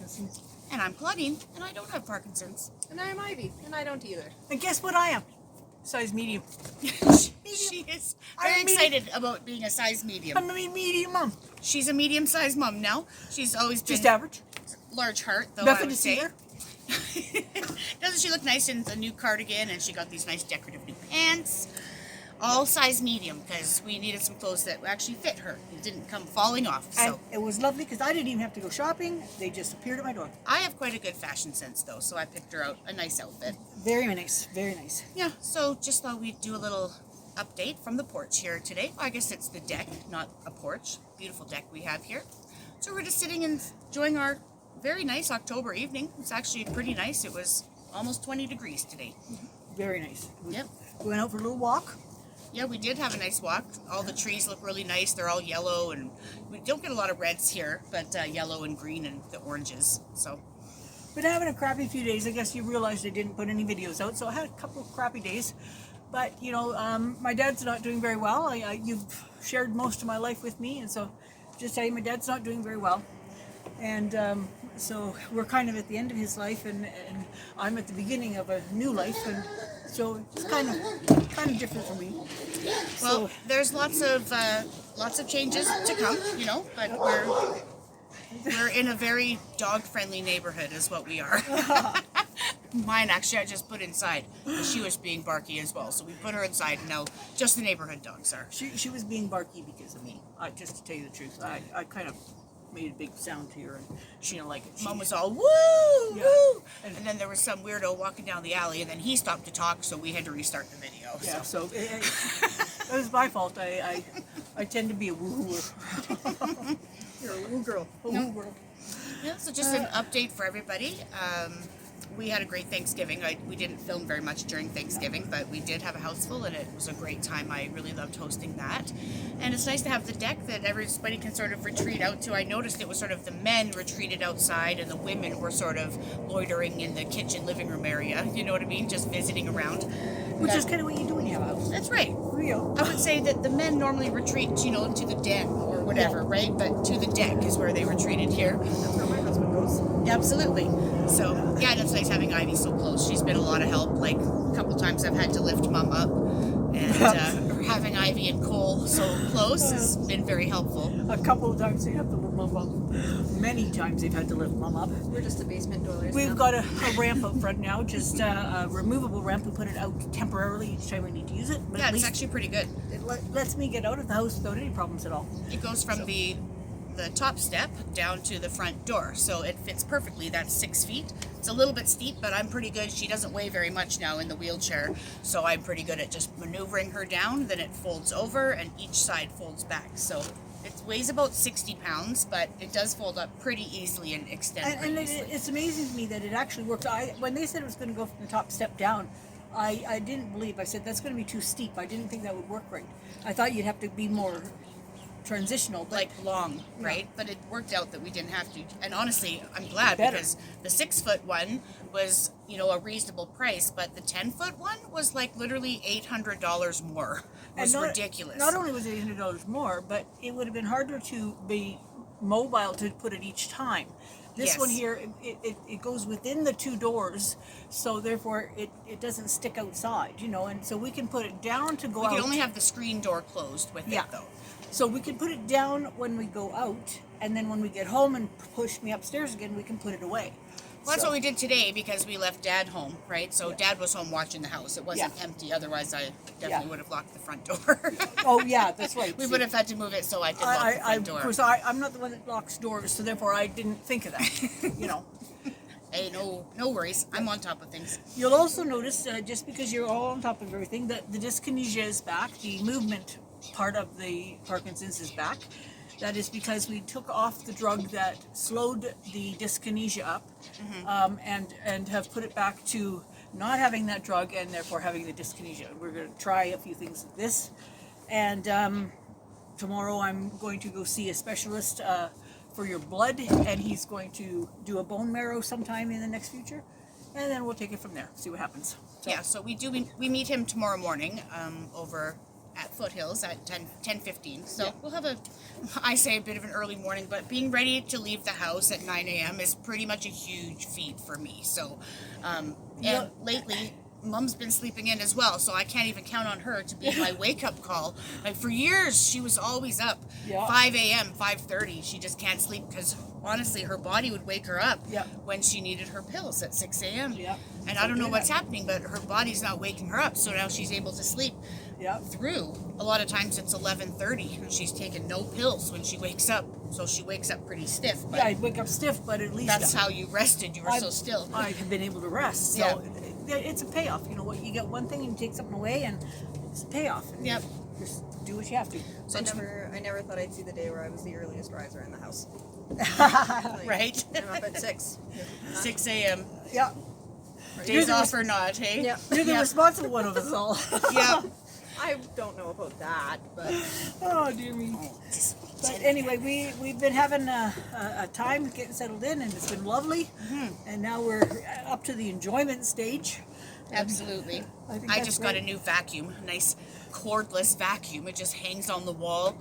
Parkinsons. And I'm Claudine, and I don't have Parkinson's. And I'm Ivy, and I don't either. And guess what I am? Size medium. She is very excited about being a size medium. I'm a medium mom. She's a medium-sized mom now. She's always been Just average. large heart, though. Nothing I would to see say. her. Doesn't she look nice in the new cardigan? And she got these nice decorative new pants. All size medium, because we needed some clothes that actually fit her. It didn't come falling off. So And it was lovely because I didn't even have to go shopping. They just appeared at my door. I have quite a good fashion sense, though, so I picked her out a nice outfit. Very nice. Very nice. Yeah, so just thought we'd do a little update from the porch here today. I guess it's the deck, not a porch. Beautiful deck we have here. So we're just sitting and enjoying our very nice October evening. It's actually pretty nice. It was almost 20 degrees today. Very nice. Yep. We went out for a little walk. Yeah, we did have a nice walk. All the trees look really nice. They're all yellow, and we don't get a lot of reds here, but yellow and green and the oranges. So, Been having a crappy few days. I guess you realized I didn't put any videos out, so I had a couple of crappy days. But, you know, my dad's not doing very well. You've shared most of my life with me, and so just tell you, my dad's not doing very well. And so we're kind of at the end of his life, and I'm at the beginning of a new life, and so it's kind of different for me. well, there's lots of changes to come, you know, but we're in a very dog-friendly neighborhood, is what we are. Mine actually I just put inside because she was being barky as well, so we put her inside, and now just the neighborhood dogs are. She was being barky because of me. Just to tell you the truth, I kind of made a big sound to her, and she didn't like it. Mom was all woo, Yeah. woo, and then there was some weirdo walking down the alley, and then he stopped to talk, so we had to restart the video. Yeah, so it was my fault. I tend to be a woo-hooer. You're a woo girl. A woo girl. Yeah, so just an update for everybody. We had a great Thanksgiving. We didn't film very much during Thanksgiving, but we did have a house full, and it was a great time. I really loved hosting that. And it's nice to have the deck that everybody can sort of retreat out to. I noticed it was sort of the men retreated outside, and the women were sort of loitering in the kitchen living room area. You know what I mean? Just visiting around. Which is kind of what you do when you have a house. That's right. Real. I would say that the men normally retreat, you know, to the den or whatever, right? But to the deck is where they retreated here. That's where my husband goes. Absolutely. So, yeah, it's nice having Ivy so close. She's been a lot of help. Like, a couple times I've had to lift Mom up. And having Ivy and Cole so close has been very helpful. A couple of times they have to lift Mom up. Many times they've had to lift Mom up. We're just a basement dwellers. We've got a ramp up front now, just a removable ramp. We put it out temporarily each time we need to use it. But Yeah, at it's least actually pretty good. it lets me get out of the house without any problems at all. It goes from the top step down to the front door, so it fits perfectly. That's 6 feet. It's a little bit steep, but I'm pretty good. She doesn't weigh very much now in the wheelchair, so I'm pretty good at just maneuvering her down. Then it folds over, and each side folds back. So it weighs about 60 pounds, but it does fold up pretty easily and extend pretty easily. It's amazing to me that it actually worked. When they said it was going to go from the top step down, I didn't believe. I said, that's going to be too steep. I didn't think that would work right. I thought you'd have to be more transitional, but like long, right? But it worked out that we didn't have to. And honestly, I'm glad Better. because the 6-foot one was, you know, a reasonable price, but the 10-foot one was like literally $800 more. It was ridiculous. Not only was it $800 more, but it would have been harder to be mobile to put it each time. This Yes. one here, it goes within the two doors, so therefore it doesn't stick outside, you know, and so we can put it down to go We out. could only have the screen door closed with Yeah. it, though. So we can put it down when we go out, and then when we get home and push me upstairs again, we can put it away. Well, that's So- what we did today because we left Dad home, right? So Yeah. Dad was home watching the house. It wasn't Yeah. empty. Otherwise, I definitely Yeah. would have locked the front door. Oh yeah, that's right. We would have had to move it so I could lock the front Of door. course, I'm not the one that locks doors, so therefore I didn't think of that. You know. Hey, no worries. I'm on top of things. You'll also notice, just because you're all on top of everything, that the dyskinesia is back. The movement part of the Parkinson's is back. That is because we took off the drug that slowed the dyskinesia up, and have put it back to not having that drug and therefore having the dyskinesia. We're going to try a few things with this, and tomorrow I'm going to go see a specialist for your blood, and he's going to do a bone marrow sometime in the next future, and then we'll take it from there, see what happens. So, Yeah, so we meet him tomorrow morning over at Foothills at 10:15. So we'll have I say a bit of an early morning, but being ready to leave the house at 9 a.m. is pretty much a huge feat for me. So, and lately, Mom's been sleeping in as well, so I can't even count on her to be my wake-up call. Like, for years, she was always up. 5 a.m., 5:30. She just can't sleep because, honestly, her body would wake her up when she needed her pills at 6 a.m. And I don't know what's happening, but her body's not waking her up, so now she's able to sleep through. A lot of times it's 11:30, and she's taken no pills when she wakes up, so she wakes up pretty stiff. But I wake up stiff, but at least that's how you rested. You were so still. I have been able to rest, so it's a payoff. You know what? You get one thing and you take something away, and it's a payoff. And just do what you have to. So I never thought I'd see the day where I was the earliest riser in the house. Right? I'm up at 6. 6 a.m. Yeah. Days off or not, hey? Yeah. You're the responsible one of us all. Yeah. I don't know about that, but Oh, dear me. But anyway, we've been having a time getting settled in, and it's been lovely. And now we're up to the enjoyment stage. Absolutely. I just got a new vacuum, a nice cordless vacuum. It just hangs on the wall,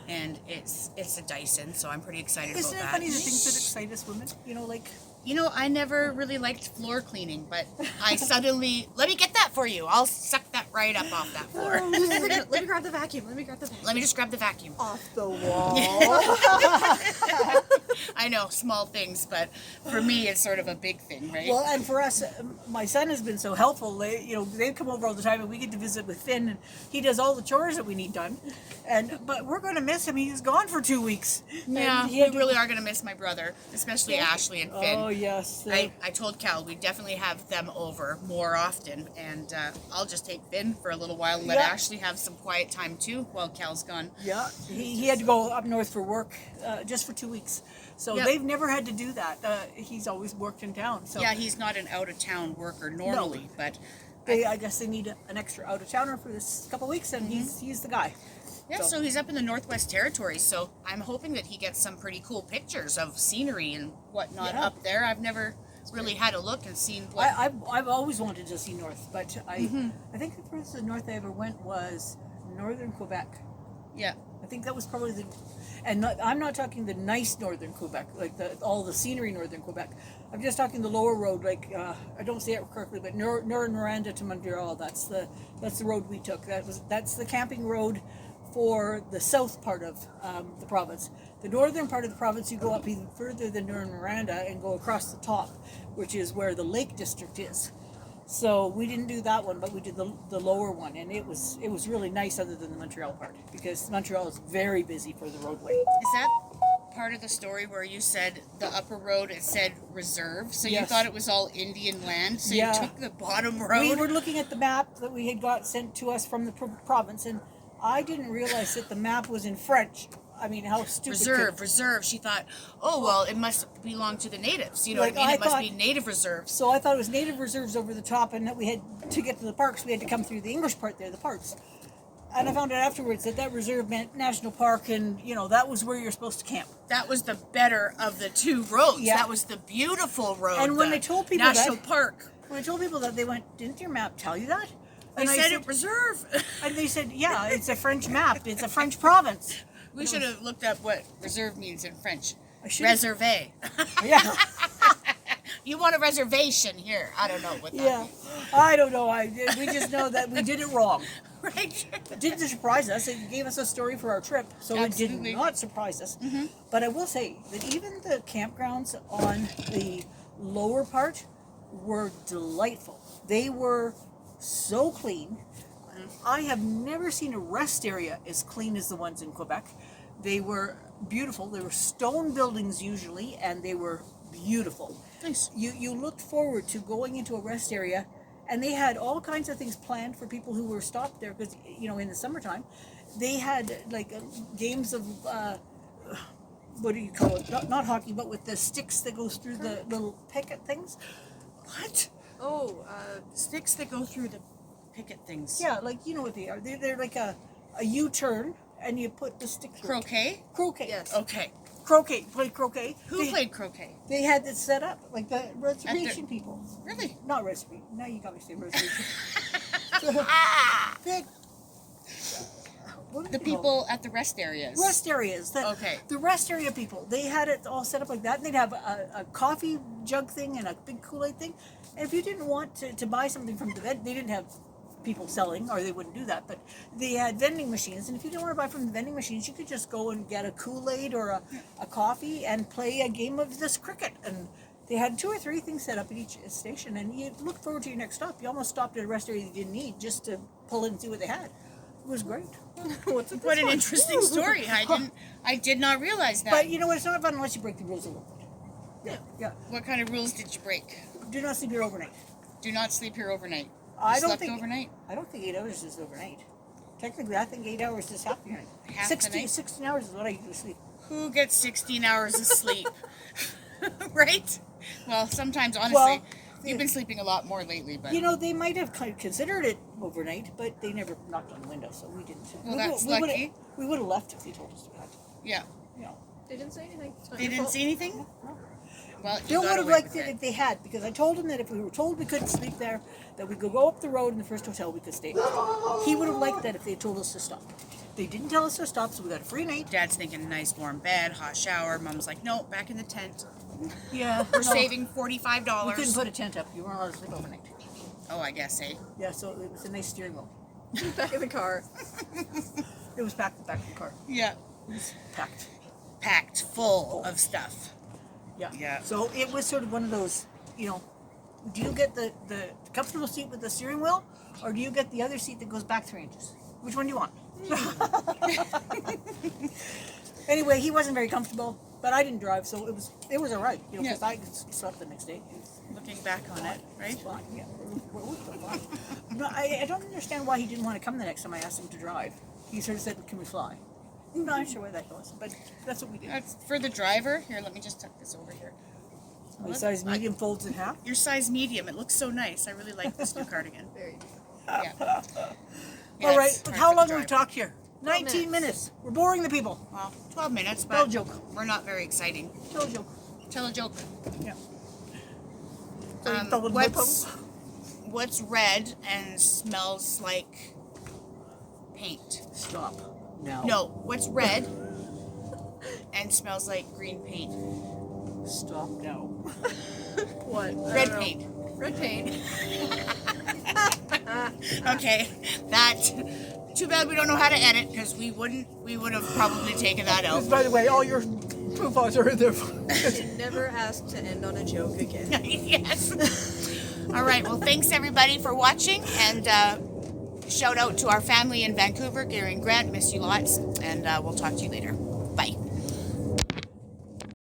and it's a Dyson, so I'm pretty excited Isn't it about funny that. the things that excite us women? You know, like... You know, I never really liked floor cleaning, but I suddenly, let me get that for you. I'll suck that right up off that floor. let me grab the vacuum. Let me just grab the vacuum. Off the wall. I know, small things, but for me, it's sort of a big thing, right? Well, and for us, my son has been so helpful. They come over all the time, and we get to visit with Finn, and he does all the chores that we need done. But we're going to miss him. He's gone for 2 weeks. Yeah, we really are going to miss my brother, especially Ashley and Finn. Oh, yes. I told Cal we definitely have them over more often, and I'll just take Finn for a little while and let Ashley have some quiet time too while Cal's gone. Yeah, he had to go up north for work just for 2 weeks. So they've never had to do that. He's always worked in town. So yeah, he's not an out-of-town worker normally, but I guess they need an extra out-of-towner for this couple weeks, and he's the guy. Yeah, so he's up in the Northwest Territories, so I'm hoping that he gets some pretty cool pictures of scenery and whatnot up there. I've never really had a look and seen what... I've always wanted to see north, but I think the furthest north I ever went was northern Quebec. Yeah. I think that was probably I'm not talking the nice northern Quebec, like all the scenery northern Quebec. I'm just talking the lower road, like I don't say it correctly, but Noranda to Montreal. That's the road we took. That's the camping road for the south part of the province. The northern part of the province, you go up even further than Noranda and go across the top, which is where the Lake District is. So we didn't do that one, but we did the lower one, and it was really nice other than the Montreal part, because Montreal is very busy for the roadway. Is that part of the story where you said the upper road, it said reserve, so you thought it was all Indian land, so you took the bottom road? We were looking at the map that we had got sent to us from the province, and I didn't realize that the map was in French. I mean, how stupid. Reserve. She thought, oh, well, it must belong to the natives. You know what I mean? It must be native reserves. So I thought it was native reserves over the top, and that we had to get to the parks, we had to come through the English part there, the parks. And I found out afterwards that reserve meant national park, and, that was where you're supposed to camp. That was the better of the two roads. Yeah. That was the beautiful road. And when they told people national park. When I told people that, they went, didn't your map tell you that? And I said it reserve. And they said, yeah, it's a French map. It's a French province. We should have looked up what reserve means in French. Reserve. Yeah. You want a reservation here. I don't know what that means. I don't know. We just know that we did it wrong. Right. It didn't surprise us. It gave us a story for our trip, so Absolutely. it did not surprise us. But I will say that even the campgrounds on the lower part were delightful. They were so clean. I have never seen a rest area as clean as the ones in Quebec. They were beautiful. They were stone buildings usually, and they were beautiful. Nice. You looked forward to going into a rest area, and they had all kinds of things planned for people who were stopped there, because, in the summertime, they had games of, what do you call it? Not hockey, but with the sticks that goes through the little picket things. What? Oh, Sticks that go through the picket things. Yeah, you know what they are. They're like a U-turn, and you put the stick through. Croquet? Croquet. yes. Okay. Croquet. Played croquet. Who played croquet? They had this set up, like the reservation people. Really? Not reservation. Now you got me saying reservation. what are The they called? people at the rest areas. Rest areas. Okay. The rest area people. They had it all set up like that. And they'd have a coffee jug thing and a big Kool-Aid thing. And if you didn't want to buy something from the vet, they didn't have people selling, or they wouldn't do that. But they had vending machines. And if you didn't want to buy from the vending machines, you could just go and get a Kool-Aid or a coffee and play a game of this cricket. And they had 2 or 3 things set up at each station. And you look forward to your next stop. You almost stopped at a rest area you didn't need just to pull in and see what they had. It was great. What an interesting story. I did not realize that. But you know what? It's not fun unless you break the rules a little bit. Yeah. What kind of rules did you break? Do not sleep here overnight. Do not sleep here overnight. I You don't slept think overnight? I don't think 8 hours is overnight. Technically, I think 8 hours is half the night. Half the 16, night? 16 hours is what I usually sleep. Who gets 16 hours of sleep? Right? Well, sometimes, honestly, Well, you've been sleeping a lot more lately, but You know, they might have kind of considered it overnight, but they never knocked on the window, so we didn't. Well, that's lucky. We would have left if they told us to have to. yeah. You know. They didn't say anything. It's not They your didn't fault. see anything? Well, you Bill got would have away liked with it if they had, because I told him that if we were told we couldn't sleep there, that we could go up the road in the first hotel we could stay. He would have liked that if they told us to stop. They didn't tell us to stop, so we got a free night. Dad's thinking nice warm bed, hot shower. Mom's like, no, back in the tent. Yeah, We're saving $45. We couldn't put a tent up. You weren't allowed to sleep overnight. Oh, I guess, eh? Yeah, so it was a nice steering wheel. Back in the car. It was packed back in the car. Yeah. It was packed. Packed full of stuff. Yeah. Yeah. So it was sort of one of those, you know, do you get the comfortable seat with the steering wheel, or do you get the other seat that goes back 3 inches? Which one do you want? Anyway, he wasn't very comfortable, but I didn't drive, so it was all right. You know, Yeah. because I slept the next day. It was Looking back on it, right? fine. Yeah. It was fine. No, I don't understand why he didn't want to come the next time I asked him to drive. He sort of said, "Can we fly?" I'm not sure why that was, but that's what we did. That's for the driver. Here, let me just tuck this over here. My size medium folds in half. Your size medium. It looks so nice. I really like this new cardigan. Very good. Yeah. Yeah, All right, it's hard how for long the have we driver. talked here? 19 minutes. We're boring the people. Well, 12 minutes, Tell a but joke. we're not very exciting. Tell a joke. Tell a joke. Yeah. What's red and smells like paint? Stop. Now. No, what's red and smells like green paint? Stop now. What? Red paint. Red paint. Okay, that. Too bad we don't know how to edit, because we would have probably taken that out. By the way, all your profiles are in there. Should never ask to end on a joke again. Yes. All right. Well, thanks everybody for watching, and shout out to our family in Vancouver, Gary and Grant. Miss you lots, and we'll talk to you later.